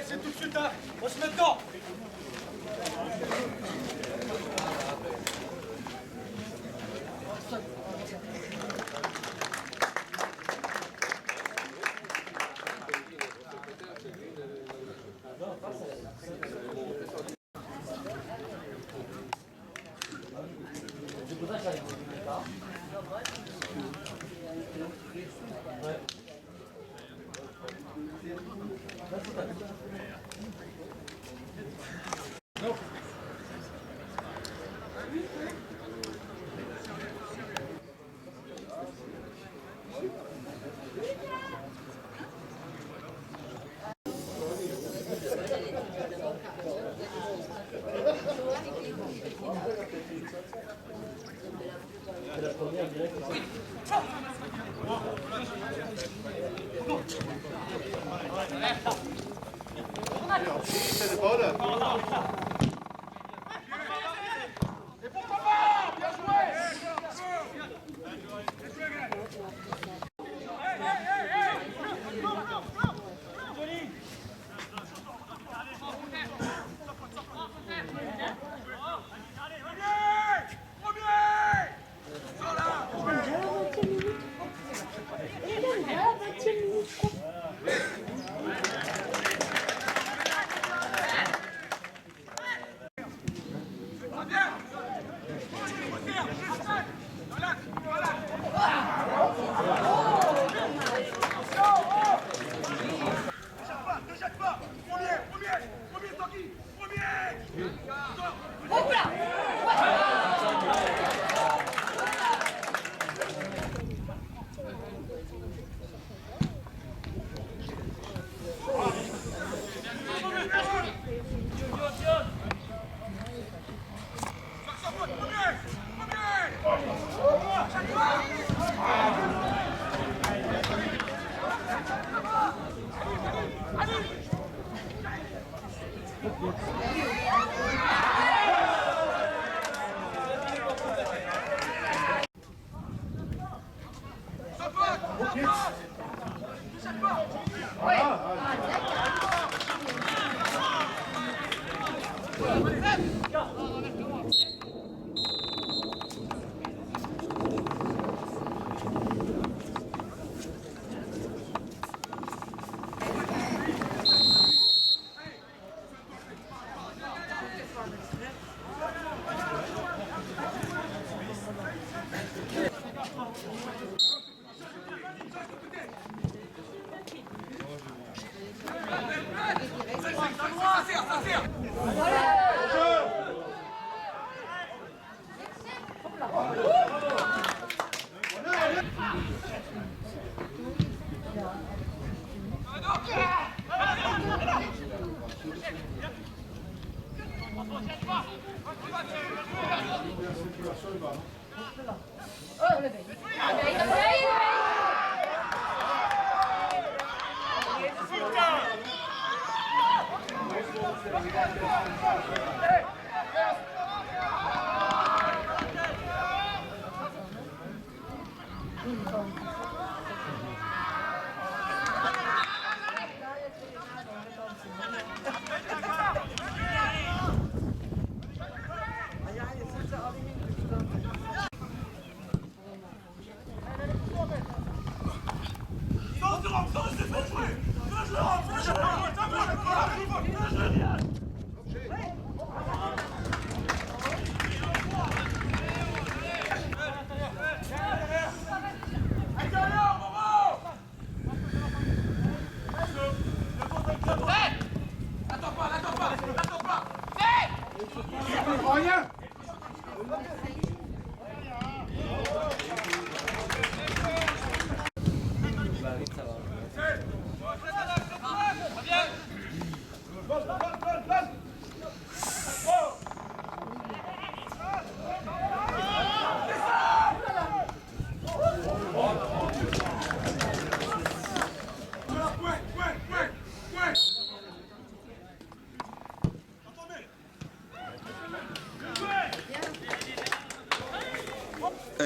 c'est tout de suite, hein. On se met dedans.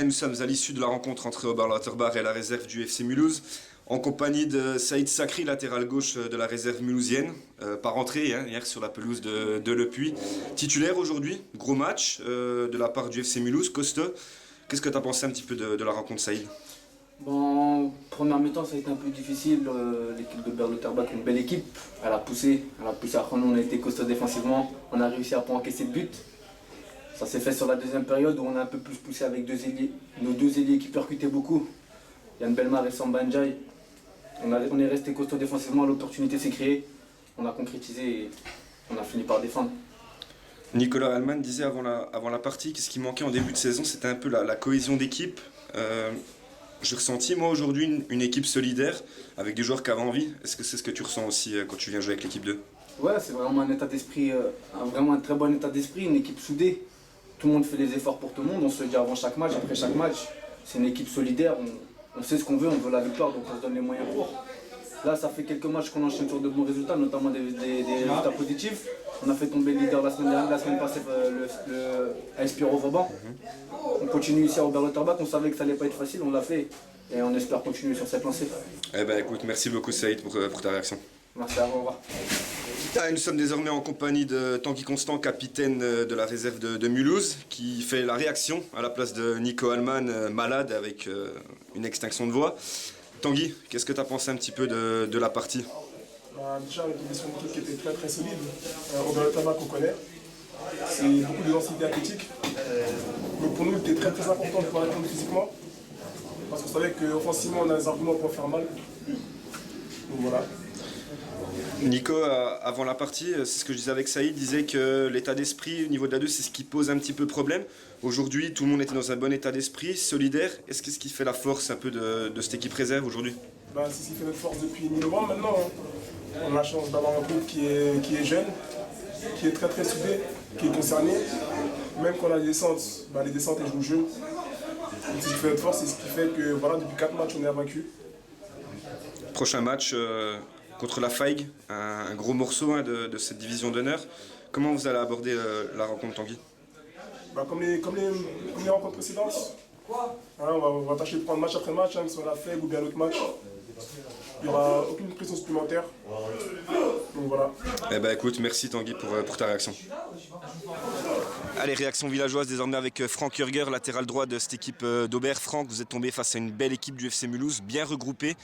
Nous sommes à l'issue de la rencontre entre Oberlauterbach et la réserve du FC Mulhouse. en compagnie de Saïd Sakri, latéral gauche de la réserve mulhousienne, par entrée hier sur la pelouse de Le Puy. Titulaire aujourd'hui, gros match de la part du FC Mulhouse, costaud. Qu'est-ce que tu as pensé un petit peu de la rencontre, Saïd? Bon, première mi-temps, ça a été un peu difficile. L'équipe de Berlotterbach, une belle équipe. Elle a poussé à fond. Nous, on a été costaud défensivement. On a réussi à pas encaisser de but. Ça s'est fait sur la deuxième période où on a un peu plus poussé avec nos deux ailiers qui percutaient beaucoup. Yann Belmar et Samba Ndiaye. On est resté costaud défensivement, l'opportunité s'est créée. On a concrétisé et on a fini par défendre. Nicolas Allman disait avant la partie que ce qui manquait en début de saison, c'était un peu la cohésion d'équipe. J'ai ressenti, moi, aujourd'hui, une équipe solidaire, avec des joueurs qui avaient envie. Est-ce que c'est ce que tu ressens aussi quand tu viens jouer avec l'équipe 2? Ouais, c'est vraiment un état d'esprit, vraiment un très bon état d'esprit, une équipe soudée. Tout le monde fait des efforts pour tout le monde, on se le dit avant chaque match, après chaque match. C'est une équipe solidaire, on sait ce qu'on veut, on veut la victoire, donc on se donne les moyens pour. Là, ça fait quelques matchs qu'on enchaîne sur de bons résultats, notamment des résultats positifs. On a fait tomber le leader la semaine passée, le AS Pierrot Vauban. On continue ici à Berlotterbach, on savait que ça allait pas être facile, on l'a fait. Et on espère continuer sur cette lancée. Eh ben écoute, merci beaucoup Saïd pour ta réaction. Merci à vous, au revoir. Nous sommes désormais en compagnie de Tanguy Constant, capitaine de la réserve de Mulhouse, qui fait la réaction à la place de Nico Allman, malade avec une extinction de voix. Tanguy, qu'est-ce que tu as pensé un petit peu de la partie? Déjà, on était sur une équipe qui était très très solide. Au Berlotterbach qu'on connaît. C'est beaucoup de densité athlétique. Donc pour nous, c'était très très important de pouvoir répondre physiquement. Parce qu'on savait qu'offensivement, on a des arguments pour faire mal. Donc voilà. Nico, avant la partie, c'est ce que je disais avec Saïd, disait que l'état d'esprit au niveau de la 2, c'est ce qui pose un petit peu problème. Aujourd'hui, tout le monde était dans un bon état d'esprit, solidaire. Est-ce que ce qui fait la force un peu de cette équipe réserve aujourd'hui? C'est ce qui fait notre force depuis mi-novembre maintenant. On a la chance d'avoir un groupe qui est jeune, qui est très très soudé, qui est concerné. Même quand on a des descentes, les descentes elles jouent le jeu. C'est ce qui fait notre force, c'est ce qui fait que voilà, depuis 4 matchs on est invaincu. Prochain match contre la Faigue, un gros morceau de cette division d'honneur. Comment vous allez aborder la rencontre, Tanguy? Comme les rencontres précédentes. On va tâcher de prendre match après match, que ce soit la Faigue ou bien l'autre match. Il n'y aura aucune pression supplémentaire. Donc voilà. Eh ben écoute, merci Tanguy pour ta réaction. Allez, réaction villageoise désormais avec Franck Jürger, latéral droit de cette équipe d'Aubert. Franck, vous êtes tombé face à une belle équipe du FC Mulhouse, bien regroupée,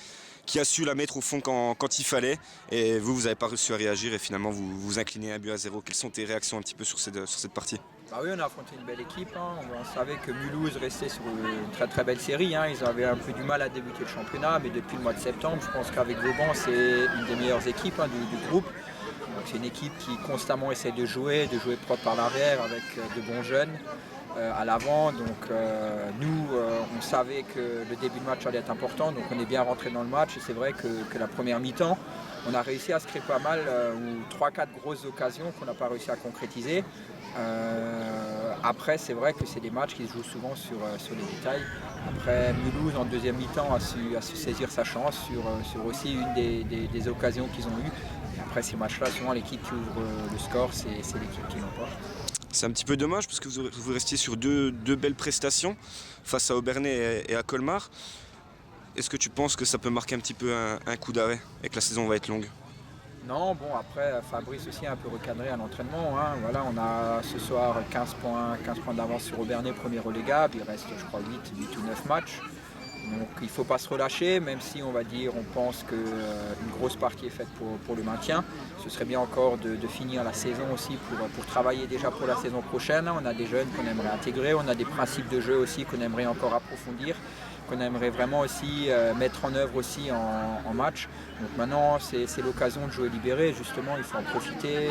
qui a su la mettre au fond quand il fallait. Et vous n'avez pas réussi à réagir et finalement vous vous inclinez 1-0. Quelles sont tes réactions un petit peu sur cette partie? Oui, on a affronté une belle équipe. On savait que Mulhouse restait sur une très très belle série. Ils avaient un peu du mal à débuter le championnat, mais depuis le mois de septembre, je pense qu'avec Vauban, c'est une des meilleures équipes du groupe. C'est une équipe qui constamment essaie de jouer propre par l'arrière avec de bons jeunes à l'avant. Donc nous, on savait que le début de match allait être important, donc on est bien rentré dans le match. Et c'est vrai que la première mi-temps, on a réussi à se créer pas mal, ou 3-4 grosses occasions qu'on n'a pas réussi à concrétiser. Après, c'est vrai que c'est des matchs qui se jouent souvent sur les détails. Après, Mulhouse, en deuxième mi-temps, a su saisir sa chance sur aussi une des occasions qu'ils ont eues. Et après ces matchs-là, souvent l'équipe qui ouvre le score, c'est l'équipe qui l'emporte. C'est un petit peu dommage parce que vous restiez sur deux belles prestations face à Aubernais et à Colmar. Est-ce que tu penses que ça peut marquer un petit peu un coup d'arrêt et que la saison va être longue? Non, bon après Fabrice aussi a un peu recadré à l'entraînement. Voilà, on a ce soir 15 points d'avance sur Aubernais, premier relégable. Il reste je crois 8 ou 9 matchs. Donc il ne faut pas se relâcher, même si on pense qu'une grosse partie est faite pour le maintien. Ce serait bien encore de finir la saison aussi pour travailler déjà pour la saison prochaine. On a des jeunes qu'on aimerait intégrer, on a des principes de jeu aussi qu'on aimerait encore approfondir, qu'on aimerait vraiment aussi mettre en œuvre aussi en match. Donc maintenant c'est l'occasion de jouer libéré, justement il faut en profiter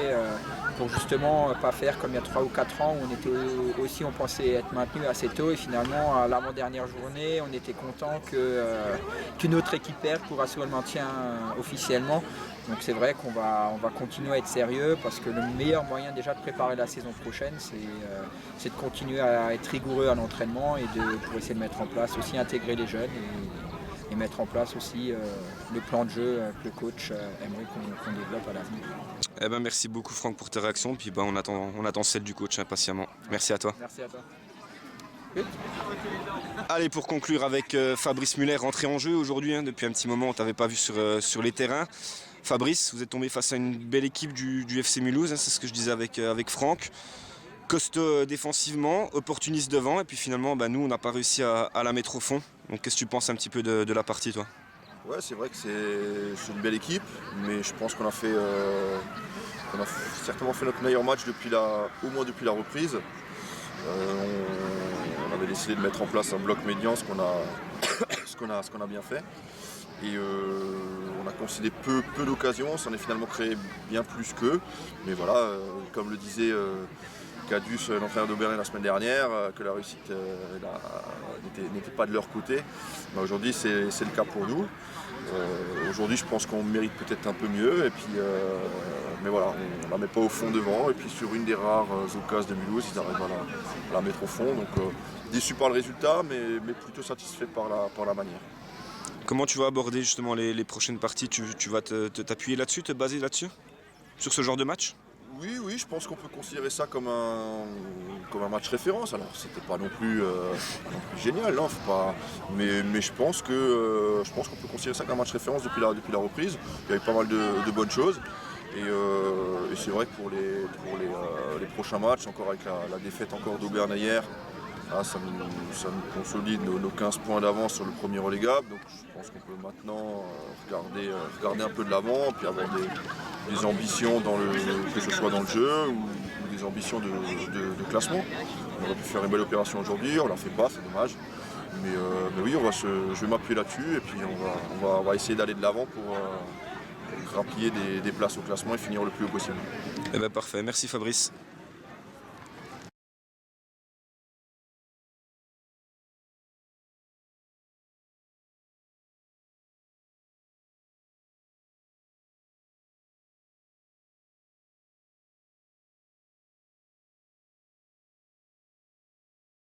pour justement pas faire comme il y a 3 ou 4 ans où on pensait être maintenu assez tôt et finalement à l'avant-dernière journée on était content qu'une autre équipe perde pour assurer le maintien officiellement. Donc c'est vrai qu'on va continuer à être sérieux parce que le meilleur moyen déjà de préparer la saison prochaine c'est de continuer à être rigoureux à l'entraînement et pour essayer de mettre en place aussi intégrer les jeunes et mettre en place aussi le plan de jeu que le coach aimerait qu'on développe à l'avenir. Eh ben, merci beaucoup Franck pour tes réactions, puis on attend celle du coach impatiemment. Merci à toi. Merci à toi. Good. Allez, pour conclure avec Fabrice Muller, rentré en jeu aujourd'hui, hein, depuis un petit moment on ne t'avait pas vu sur les terrains. Fabrice, vous êtes tombé face à une belle équipe du FC Mulhouse, hein, c'est ce que je disais avec Franck. Costaud défensivement, opportuniste devant, et puis finalement nous on n'a pas réussi à la mettre au fond. Donc qu'est-ce que tu penses un petit peu de la partie, toi? Ouais, c'est vrai que c'est une belle équipe, mais je pense qu'on a certainement fait notre meilleur match au moins depuis la reprise. On avait décidé de mettre en place un bloc médian, ce qu'on a bien fait. Et on a concédé peu d'occasions, on s'en est finalement créé bien plus qu'eux. Mais voilà, comme le disait Cadus, l'entraîneur d'Aubernet la semaine dernière, que la réussite n'était pas de leur côté. Aujourd'hui, c'est le cas pour nous. Aujourd'hui, je pense qu'on mérite peut-être un peu mieux. Et puis, mais voilà, on ne la met pas au fond devant. Et puis sur une des rares occasions de Mulhouse, ils arrivent à la mettre au fond. Donc déçu par le résultat, mais plutôt satisfait par la manière. Comment tu vas aborder justement les prochaines parties? Tu vas t'appuyer là-dessus, te baser là-dessus? Sur ce genre de match? Oui, je pense qu'on peut considérer ça comme un match référence. Alors, c'était pas non plus génial, non, faut pas. Mais je pense qu'on peut considérer ça comme un match référence depuis la reprise. Il y a eu pas mal de bonnes choses. Et c'est vrai que pour les prochains matchs, encore avec la défaite encore d'Aubernet hier, ça nous consolide nos 15 points d'avance sur le premier relégable. Donc je pense qu'on peut maintenant regarder un peu de l'avant, puis avoir des ambitions que ce soit dans le jeu ou des ambitions de classement. On aurait pu faire une belle opération aujourd'hui, on ne la fait pas, c'est dommage. Mais oui, je vais m'appuyer là-dessus et puis on va essayer d'aller de l'avant pour grappiller des places au classement et finir le plus haut possible. Eh ben parfait, merci Fabrice.